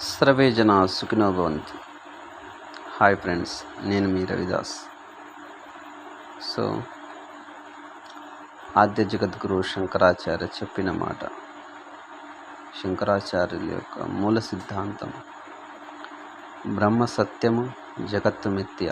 Survey జనా సుఖినో భవంతు. హాయ్ ఫ్రెండ్స్, నేను మీ రవిదాస్. సో ఆద్య జగద్గురు శంకరాచార్య చెప్పిన మాట, శంకరాచార్యుల యొక్క మూల సిద్ధాంతం బ్రహ్మ సత్యము, జగత్తు మిథ్య.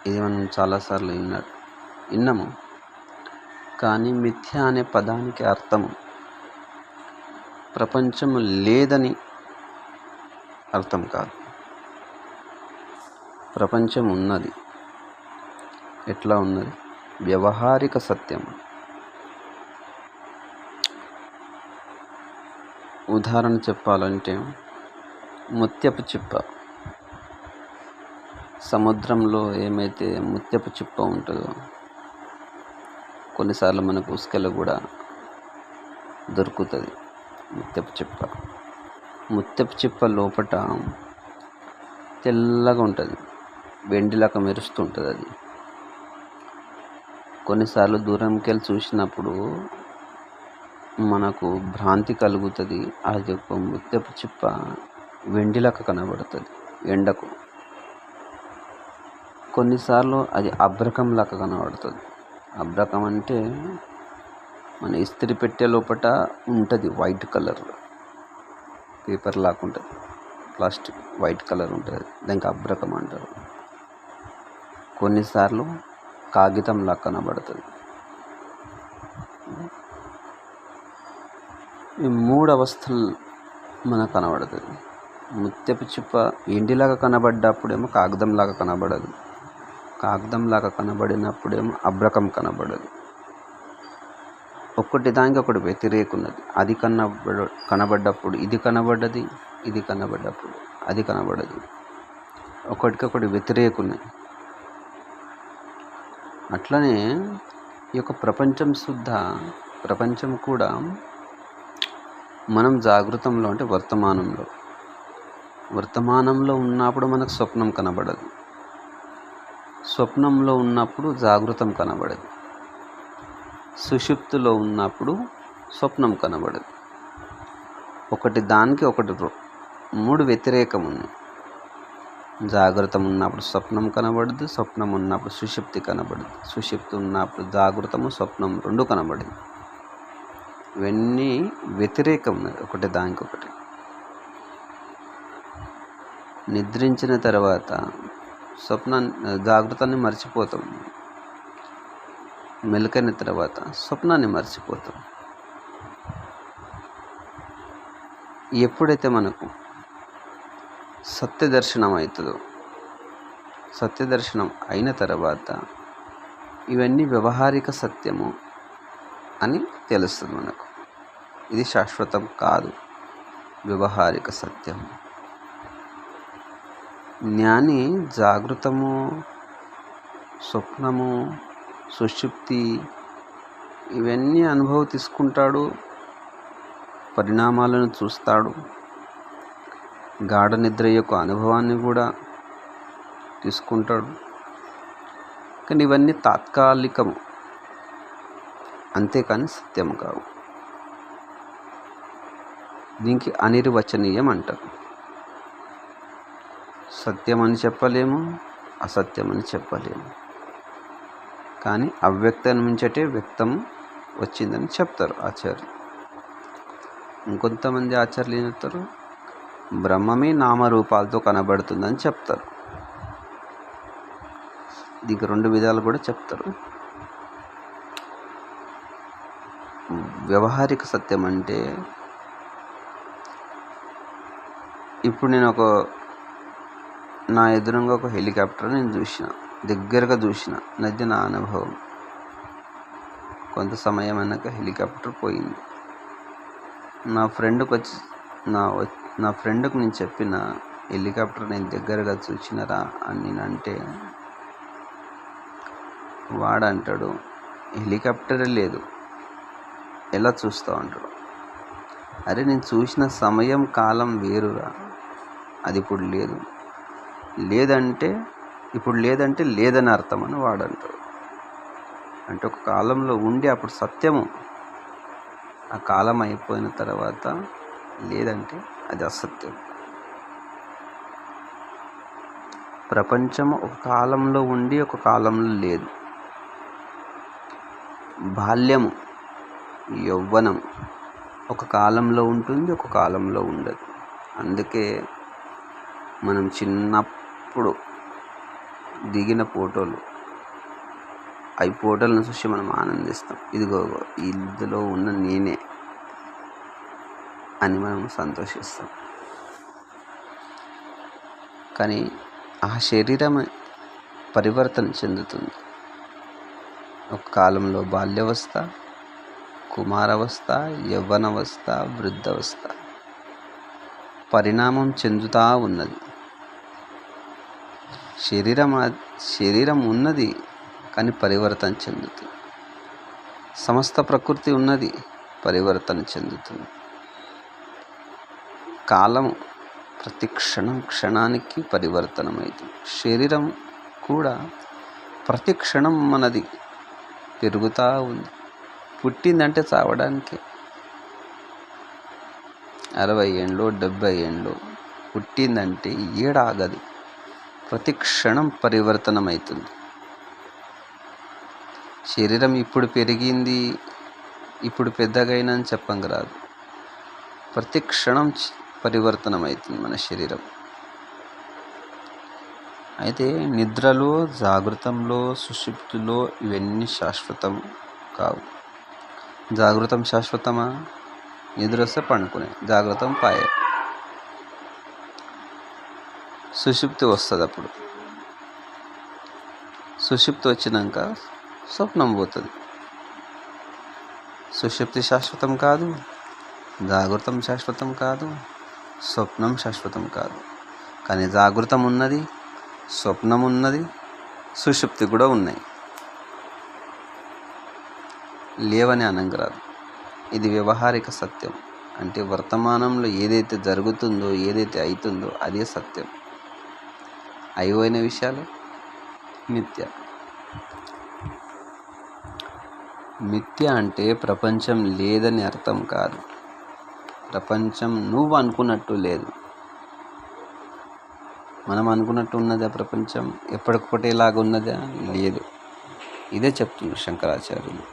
ఇది మనం చాలాసార్లు విన్నాము. కానీ మిథ్య అనే పదానికి అర్థము ప్రపంచము లేదని అర్థం కాదు. ప్రపంచం ఉన్నది. ఎట్లా ఉన్నది? వ్యవహారిక సత్యం. ఉదాహరణ చెప్పాలంటే ముత్యపు చిప్ప. సముద్రంలో ఏమైతే ముత్యపు చిప్ప ఉంటుందో, కొన్నిసార్లు మనకు ఉసుకలో కూడా దొరుకుతుంది ముత్యపు చిప్ప. ముత్యపు చిప్ప లోపట తెల్లగా ఉంటుంది, వెండిలాగా మెరుస్తుంటుంది. అది కొన్నిసార్లు దూరంకి వెళ్ళి చూసినప్పుడు మనకు భ్రాంతి కలుగుతుంది. అది ఒక ముత్యపు చిప్ప వెండిలాగా కనబడుతుంది ఎండకు. కొన్నిసార్లు అది అబ్రకంలాగా కనబడుతుంది. అబ్రకం అంటే మన ఇస్త్రీ పెట్టే లోపల ఉంటుంది, వైట్ కలర్లో పేపర్ లాగా ఉంటుంది, ప్లాస్టిక్ వైట్ కలర్ ఉంటుంది, దానికి అబ్రకం అంటారు. కొన్నిసార్లు కాగితంలా కనబడుతుంది. ఈ మూడు అవస్థలు మనకు కనబడుతుంది. ముత్యపు చిప్ప ఎండిలాగా కనబడ్డప్పుడేమో కాగితంలాగా కనబడదు, కాగితంలాగా కనబడినప్పుడేమో అబ్రకం కనబడదు. ఒకటి దానికి ఒకటి వ్యతిరేకున్నది. అది కనబడ్డప్పుడు ఇది కనబడ్డది, ఇది కనబడ్డప్పుడు అది కనబడదు. ఒకటికొకటి వ్యతిరేకున్నది. అట్లనే ఈ యొక్క ప్రపంచం కూడా మనం జాగృతంలో అంటే వర్తమానంలో ఉన్నప్పుడు మనకు స్వప్నం కనబడదు, స్వప్నంలో ఉన్నప్పుడు జాగృతం కనబడదు, సుషుప్తిలో ఉన్నప్పుడు స్వప్నం కనబడదు. ఒకటి దానికి ఒకటి మూడు వ్యతిరేకం ఉన్నాయి. జాగ్రత్తం ఉన్నప్పుడు స్వప్నం కనబడదు, స్వప్నం ఉన్నప్పుడు సుషుప్తి కనబడదు, సుషుప్తి ఉన్నప్పుడు జాగృతము స్వప్నం రెండు కనబడదు. ఇవన్నీ వ్యతిరేకం ఉన్నది ఒకటి దానికి ఒకటి. నిద్రించిన తర్వాత జాగృతాన్ని మర్చిపోతాం, మెలకైన తర్వాత స్వప్నాన్ని మర్చిపోతాం. ఎప్పుడైతే మనకు సత్యదర్శనం అవుతుందో, సత్యదర్శనం అయిన తర్వాత ఇవన్నీ వ్యవహారిక సత్యము అని తెలుస్తుంది మనకు. ఇది శాశ్వతం కాదు, వ్యవహారిక సత్యం. జ్ఞాని జాగృతము, స్వప్నము, సుషుప్తి ఇవన్నీ అనుభవం తీసుకుంటాడు, పరిణామాలను చూస్తాడు, గాఢ నిద్ర యొక్క అనుభవాన్ని కూడా తీసుకుంటాడు. కానీ ఇవన్నీ తాత్కాలికము, అంతేకాని సత్యం కావు. దీనికి అనిర్వచనీయం అంటారు. సత్యం అని చెప్పలేము, అసత్యం అని చెప్పలేము. కానీ అవ్యక్తం నుంచటే వ్యక్తం వచ్చిందని చెప్తారు ఆచార్యులు. ఇంకొంతమంది ఆచార్యులు ఏం చెప్తారు? బ్రహ్మమే నామరూపాలతో కనబడుతుందని చెప్తారు. దీనికి రెండు విధాలు కూడా చెప్తారు. వ్యవహారిక సత్యం అంటే ఇప్పుడు నేను నా ఎదురుగా ఒక హెలికాప్టర్ నేను దగ్గరగా చూసిన, నది నా అనుభవం. కొంత సమయం అన్నాక హెలికాప్టర్ పోయింది. నా ఫ్రెండ్కి నేను చెప్పిన, హెలికాప్టర్ నేను దగ్గరగా చూసినరా అని నేనంటే వాడంటాడు, హెలికాప్టరే లేదు, ఎలా చూస్తావు అంటాడు. అరే నేను చూసిన సమయం కాలం వేరురా, అది ఇప్పుడు లేదు. ఇప్పుడు లేదంటే లేదని అర్థం అని వాడంటాడు. అంటే ఒక కాలంలో ఉండి అప్పుడు సత్యము, ఆ కాలం అయిపోయిన తర్వాత లేదంటే అది అసత్యం. ప్రపంచం ఒక కాలంలో ఉండి ఒక కాలంలో లేదు. బాల్యము, యవ్వనం ఒక కాలంలో ఉంటుంది, ఒక కాలంలో ఉండదు. అందుకే మనం చిన్నప్పుడు దిగిన ఫోటోలు, అవి ఫోటోలను చూసి మనం ఆనందిస్తాం. ఇదిగో ఇందులో ఉన్న నేనే అని మనం సంతోషిస్తాం. కానీ ఆ శరీరం పరివర్తన చెందుతుంది. ఒక కాలంలో బాల్యావస్థ, కుమారావస్థ, యవ్వనావస్థ, వృద్ధావస్థ పరిణామం చెందుతూ ఉన్నది. శరీరం ఉన్నది కానీ పరివర్తన చెందుతుంది. సమస్త ప్రకృతి ఉన్నది, పరివర్తన చెందుతుంది. కాలము ప్రతి క్షణానికి పరివర్తనమవుతుంది. శరీరం కూడా ప్రతి క్షణం మనది పెరుగుతూ ఉంది. పుట్టిందంటే చావడానికి 60 ఏండ్లు 70 ఏండ్లు పుట్టిందంటే ఏడాగదు. ప్రతి క్షణం పరివర్తనమవుతుంది. శరీరం ఇప్పుడు పెరిగింది, ఇప్పుడు పెద్దగైనా అని చెప్పంగా రాదు. ప్రతి క్షణం పరివర్తనమవుతుంది మన శరీరం. అయితే నిద్రలో, జాగృతంలో, సుషుప్తిలో ఇవన్నీ శాశ్వతం కావు. జాగృతం శాశ్వతమా? నిద్ర వస్తే పండుకునే, జాగ్రత్తం పాయే. సుషుప్తి వస్తుంది. అప్పుడు సుషుప్తి వచ్చినాక స్వప్నం పోతుంది. సుషుప్తి శాశ్వతం కాదు, జాగృతం శాశ్వతం కాదు, స్వప్నం శాశ్వతం కాదు. కానీ జాగృతం ఉన్నది, స్వప్నం ఉన్నది, సుషుప్తి కూడా ఉన్నాయి. లేవని అనంగరాదు. ఇది వ్యవహారిక సత్యం. అంటే వర్తమానంలో ఏదైతే జరుగుతుందో, ఏదైతే అవుతుందో అదే సత్యం. అయిపోయిన విషయాలు మిథ్య. మిథ్య అంటే ప్రపంచం లేదని అర్థం కాదు. ప్రపంచం నువ్వు అనుకున్నట్టు లేదు. మనం అనుకున్నట్టు ఉన్నదా ప్రపంచం? ఎప్పటికొకటేలాగా ఉన్నదా? లేదు. ఇదే చెప్తున్నారు శంకరాచార్యులు.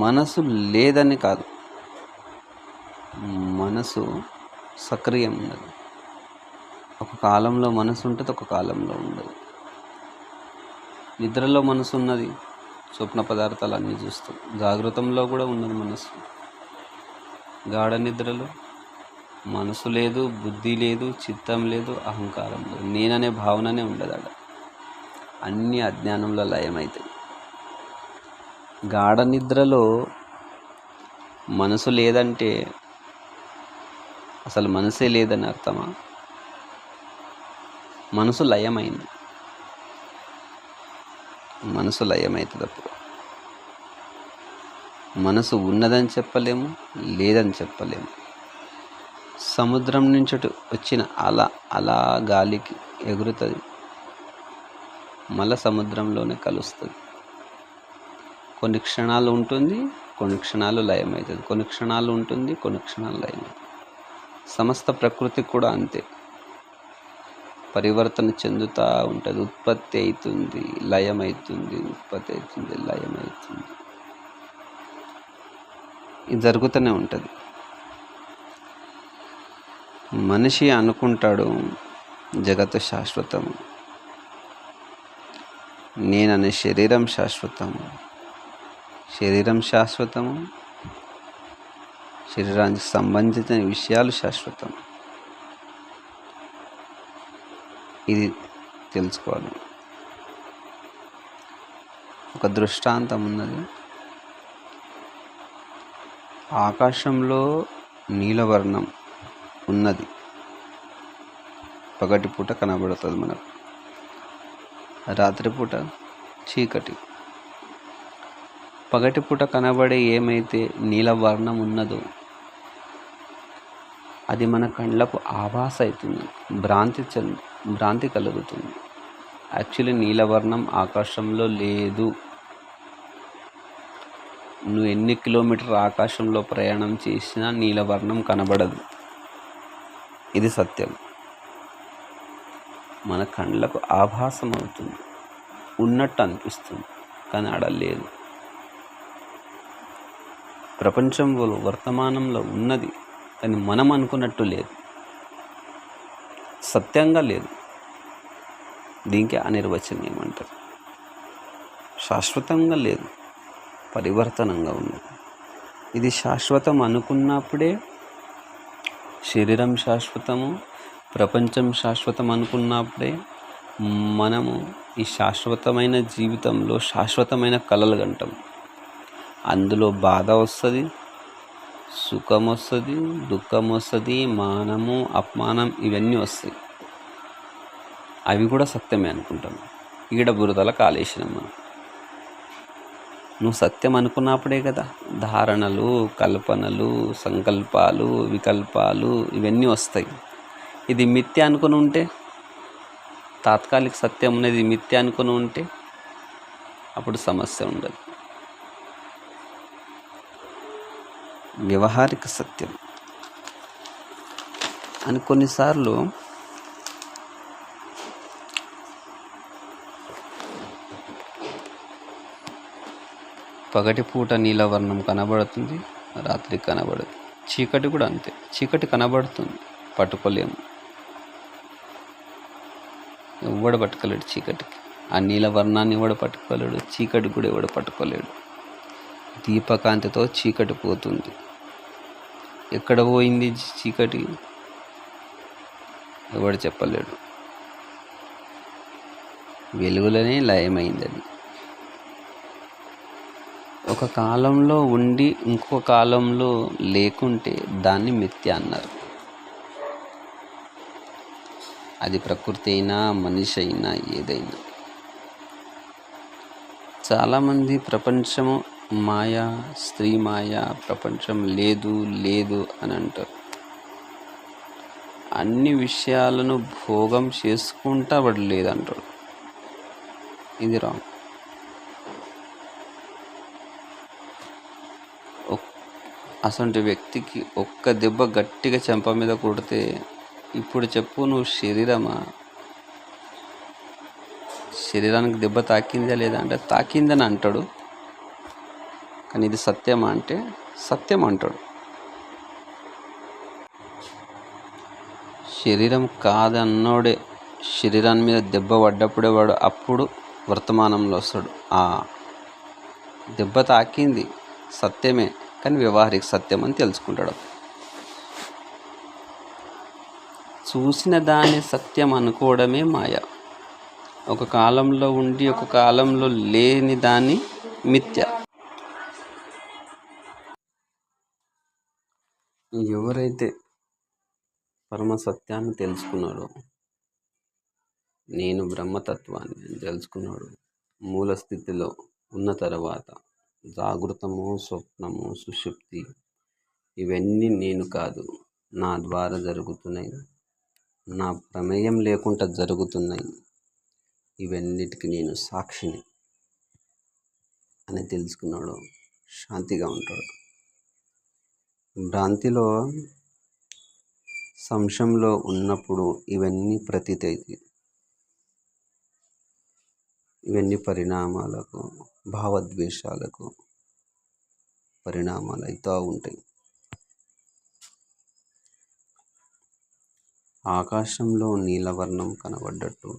మనసు లేదని కాదు, మనసు సక్రియం ఉన్నది. ఒక కాలంలో మనసు ఉంటుంది, ఒక కాలంలో ఉండదు. నిద్రలో మనసు ఉన్నది, స్వప్న పదార్థాలు అన్నీ చూస్తాం. జాగృతంలో కూడా ఉన్నది మనసు. గాఢ నిద్రలో మనసు లేదు, బుద్ధి లేదు, చిత్తం లేదు, అహంకారం లేదు, నేననే భావననే ఉండదు. అక్కడ అన్నీ అజ్ఞానంలో లయమవుతాయి. గాఢ నిద్రలో మనసు లేదంటే అసలు మనసే లేదని అర్థమా? మనసు లయమైంది. మనసు లయమవుతుంది. అప్పుడు మనసు ఉన్నదని చెప్పలేము, లేదని చెప్పలేము. సముద్రం నుంచి వచ్చిన అలా గాలికి ఎగురుతుంది, మళ్ళీ సముద్రంలోనే కలుస్తుంది. కొన్ని క్షణాలు ఉంటుంది, కొన్ని క్షణాలు లయమవుతుంది. కొన్ని క్షణాలు ఉంటుంది, కొన్ని క్షణాలు లయమవుతుంది. సమస్త ప్రకృతి కూడా అంతే, పరివర్తన చెందుతూ ఉంటుంది. ఉత్పత్తి అవుతుంది, లయమవుతుంది, ఉత్పత్తి అవుతుంది, లయమవుతుంది. ఇది జరుగుతూనే ఉంటుంది. మనిషి అనుకుంటాడు జగత్తు శాశ్వతము, నేననే శరీరం శాశ్వతము. శరీరం శాశ్వతము, శరీరానికి సంబంధించిన విషయాలు శాశ్వతం. ఇది తెలుసుకోవాలి. ఒక దృష్టాంతం ఉన్నది. ఆకాశంలో నీలవర్ణం ఉన్నది, పగటిపూట కనబడుతుంది మనకు. రాత్రిపూట చీకటి. పగటిపూట కనబడే ఏమైతే నీలవర్ణం ఉన్నదో అది మన కళ్ళకు ఆభాస అవుతుంది, భ్రాంతి కలుగుతుంది. యాక్చువల్లీ నీలవర్ణం ఆకాశంలో లేదు. నువ్వు ఎన్ని కిలోమీటర్ ఆకాశంలో ప్రయాణం చేసినా నీలవర్ణం కనబడదు. ఇది సత్యం. మన కళ్ళకు ఆభాసం అవుతుంది, ఉన్నట్టు అనిపిస్తుంది, కానీ ఆడ లేదు. ప్రపంచంలో వర్తమానంలో ఉన్నది, కానీ మనం అనుకున్నట్టు లేదు, సత్యంగా లేదు. దీనికి అనిర్వచనీయం అంటారు. శాశ్వతంగా లేదు, పరివర్తనంగా ఉన్నది. ఇది శాశ్వతం అనుకున్నప్పుడే శరీరం శాశ్వతము, ప్రపంచం శాశ్వతం అనుకున్నప్పుడే మనము ఈ శాశ్వతమైన జీవితంలో శాశ్వతమైన కలలు కంటాం. అందులో బాధ వస్తుంది, సుఖం వస్తుంది, దుఃఖం వస్తుంది, మానము అపమానం ఇవన్నీ వస్తాయి. అవి కూడా సత్యమే అనుకుంటాం. ఈడ బురదల కాలేసినాం మనం. నువ్వు సత్యం అనుకున్నప్పుడే కదా ధారణలు, కల్పనలు, సంకల్పాలు, వికల్పాలు ఇవన్నీ వస్తాయి. ఇది మిథ్య అనుకుని ఉంటే, తాత్కాలిక సత్యం అనేది మిథ్య అనుకుని ఉంటే అప్పుడు సమస్య ఉండదు. వ్యవహారిక సత్యం అని కొన్నిసార్లు పగటిపూట నీలవర్ణం కనబడుతుంది, రాత్రి కనబడదు. చీకటి కూడా అంతే. చీకటి కనబడుతుంది, పట్టుకోలేము. ఎవడు పట్టుకోలేడు చీకటికి. ఆ నీలవర్ణాన్ని ఎవడు పట్టుకోలేడు, చీకటి కూడా ఎవడు పట్టుకోలేడు. దీపకాంతితో చీకటి పోతుంది. ఎక్కడ పోయింది చీకటి ఎవడు చెప్పలేడు. వెలుగులోనే లయమైంది అది. ఒక కాలంలో ఉండి ఇంకో కాలంలో లేకుంటే దాన్ని మిథ్య అన్నారు. అది ప్రకృతి అయినా మనిషి అయినా ఏదైనా. చాలామంది ప్రపంచము మాయా, స్త్రీ మాయా, ప్రపంచం లేదు లేదు అని అంటారు. అన్ని విషయాలను భోగం చేసుకుంటా వాడు లేదంటాడు. ఇది రాంగ్. అసంటి వ్యక్తికి ఒక్క దెబ్బ గట్టిగా చెంప మీద కొడితే, ఇప్పుడు చెప్పు నువ్వు శరీరానికి దెబ్బ తాకిందా లేదా అంటే తాకిందని అంటాడు. కానీ ఇది సత్యమా అంటే సత్యం అంటాడు. శరీరం కాదన్నోడే శరీరాన్ని మీద దెబ్బ పడ్డప్పుడే వాడు అప్పుడు వర్తమానంలో వస్తాడు. ఆ దెబ్బ తాకింది సత్యమే, కానీ వ్యవహారిక సత్యం అని తెలుసుకుంటాడు. చూసిన దాన్ని సత్యం అనుకోవడమే మాయ. ఒక కాలంలో ఉండి ఒక కాలంలో లేని దాన్ని మిథ్య. ఎవరైతే పరమ సత్యాన్ని తెలుసుకున్నాడో, నేను బ్రహ్మతత్వాన్ని తెలుసుకున్నాడు, మూల స్థితిలో ఉన్న తర్వాత జాగృతము, స్వప్నము, సుషుప్తి ఇవన్నీ నేను కాదు, నా ద్వారా జరుగుతున్నాయి, నా ప్రమేయం లేకుండా జరుగుతున్నాయి, ఇవన్నిటికీ నేను సాక్షిని అని తెలుసుకున్నాడు, శాంతిగా ఉంటాడు. భ్రాంతిలో సంశయంలో ఉన్నప్పుడు ఇవన్నీ ప్రతీతి అవుతాయి. ఇవన్నీ పరిణామాలకు, భావద్వేషాలకు పరిణామాలు అవుతూ ఉంటాయి. ఆకాశంలో నీలవర్ణం కనబడ్డట్టు,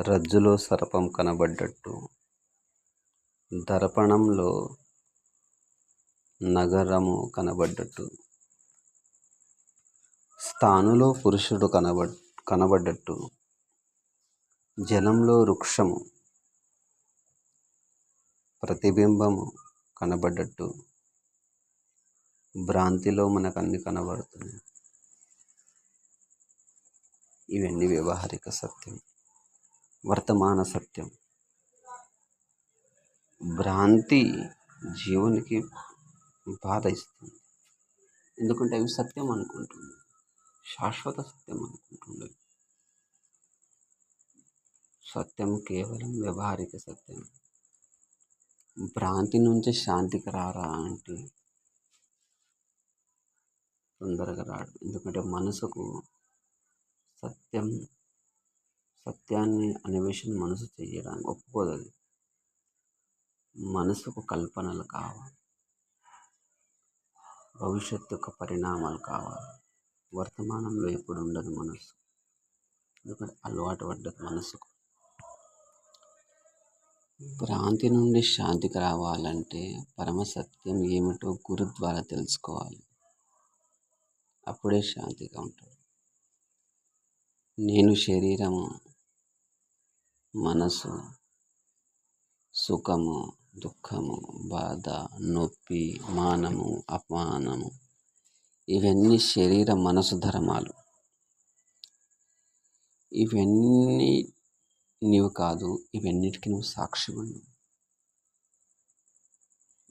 రజ్జులో సర్పం కనబడ్డట్టు, దర్పణంలో నగరము కనబడ్డట్టు, స్థానులో పురుషుడు కనబడ్డట్టు, జలంలో వృక్షము ప్రతిబింబము కనబడ్డట్టు, భ్రాంతిలో మనకు అన్ని కనబడుతున్నాయి. ఇవన్నీ వ్యవహారిక సత్యం, వర్తమాన సత్యం. భ్రాంతి జీవునికి బాధ ఇస్తుంది. ఎందుకంటే అవి సత్యం అనుకుంటుంది, శాశ్వత సత్యం అనుకుంటుంది. సత్యం కేవలం వ్యవహారిక సత్యం. భ్రాంతి నుంచి శాంతికి రారా అంటే తొందరగా రాడు. ఎందుకంటే మనసుకు సత్యం సత్యాన్ని అన్వేషణ మనసు చెయ్యడానికి ఒప్పుకోదు. అది మనసుకు కల్పనలు కావాలి, భవిష్యత్తు యొక్క పరిణామాలు కావాలి. వర్తమానంలో ఎప్పుడు ఉండదు మనసు. ఎందుకంటే అలవాటు పడ్డది మనసుకు. భ్రాంతి నుండి శాంతికి రావాలంటే పరమసత్యం ఏమిటో గురు ద్వారా తెలుసుకోవాలి. అప్పుడే శాంతిగా ఉంటాడు. నేను శరీరము, మనసు, సుఖము, దుఃఖము, బాధ, నొప్పి, మానము, అపమానము, ఇవన్నీ శరీర మనసు ధర్మాలు. ఇవన్నీ నీవు కాదు. ఇవన్నిటికీ నువ్వు సాక్షి ఉన్నావు.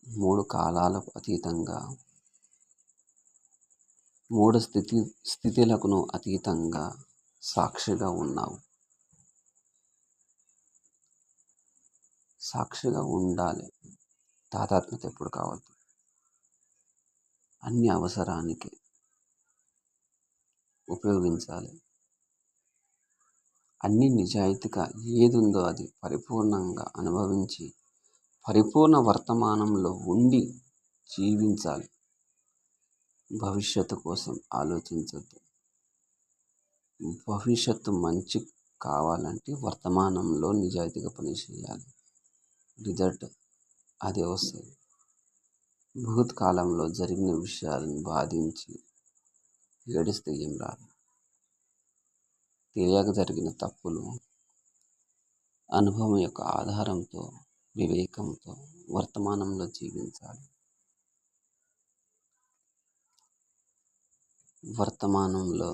3 కాలాలకు అతీతంగా, 3 స్థితిలకు నువ్వు అతీతంగా సాక్షిగా ఉన్నావు. సాక్షిగా ఉండాలి. తాదాత్మ్యత ఎప్పుడు కావద్దు. అన్ని అవసరానికి ఉపయోగించాలి. అన్ని నిజాయితీగా ఏది ఉందో అది పరిపూర్ణంగా అనుభవించి పరిపూర్ణ వర్తమానంలో ఉండి జీవించాలి. భవిష్యత్తు కోసం ఆలోచించద్దు. భవిష్యత్తు మంచి కావాలంటే వర్తమానంలో నిజాయితీగా పనిచేయాలి. రిజల్ట్ అదే వస్తుంది. భూతకాలంలో జరిగిన విషయాలను బాధించి ఏడిస్తే ఏం రాదు. తెలియక జరిగిన తప్పులు అనుభవం యొక్క ఆధారంతో, వివేకంతో వర్తమానంలో జీవించాలి. వర్తమానంలో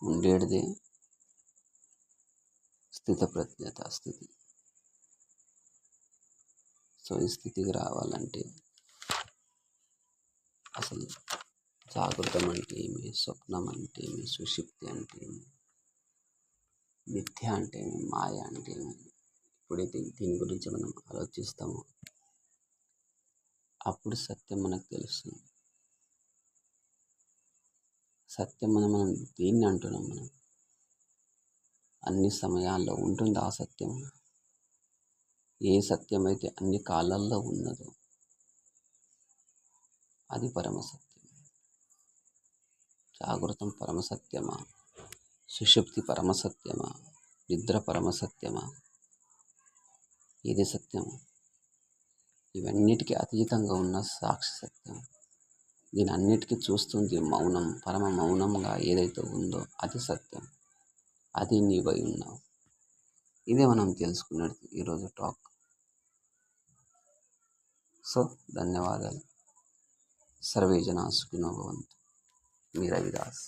ఉండేటిదే స్థితప్రజ్ఞత స్థితి. సో ఈ స్థితికి రావాలంటే అసలు జాగృతం అంటే ఏమి, స్వప్నం అంటే ఏమి, సుషుప్తి అంటే ఏమి, మిథ్య అంటే ఏమి, మాయ అంటే ఏమి, ఎప్పుడైతే దీని గురించి మనం ఆలోచిస్తామో అప్పుడు సత్యం మనకు తెలుస్తుంది. సత్యం మనం దేన్ని అంటున్నాం? మనం అన్ని సమయాల్లో ఉంటుంది ఆ సత్యం. ఏ సత్యం అయితే అన్ని కాలాల్లో ఉన్నదో అది పరమసత్యం. జాగృతం పరమసత్యమా, సుషుప్తి పరమసత్యమా, నిద్ర పరమసత్యమా? ఇది సత్యం. ఇవన్నిటికీ అతీతంగా ఉన్న సాక్షి సత్యం. దీని అన్నిటికీ చూస్తుంది మౌనం. పరమ మౌనంగా ఏదైతే ఉందో అది సత్యం. అది నీవై ఉన్నావు. ఇదే మనం తెలుసుకున్నది ఈరోజు టాక్. సో ధన్యవాదాలు. సర్వే జనా సుఖినో భవంతు. మీ రవిదాస్.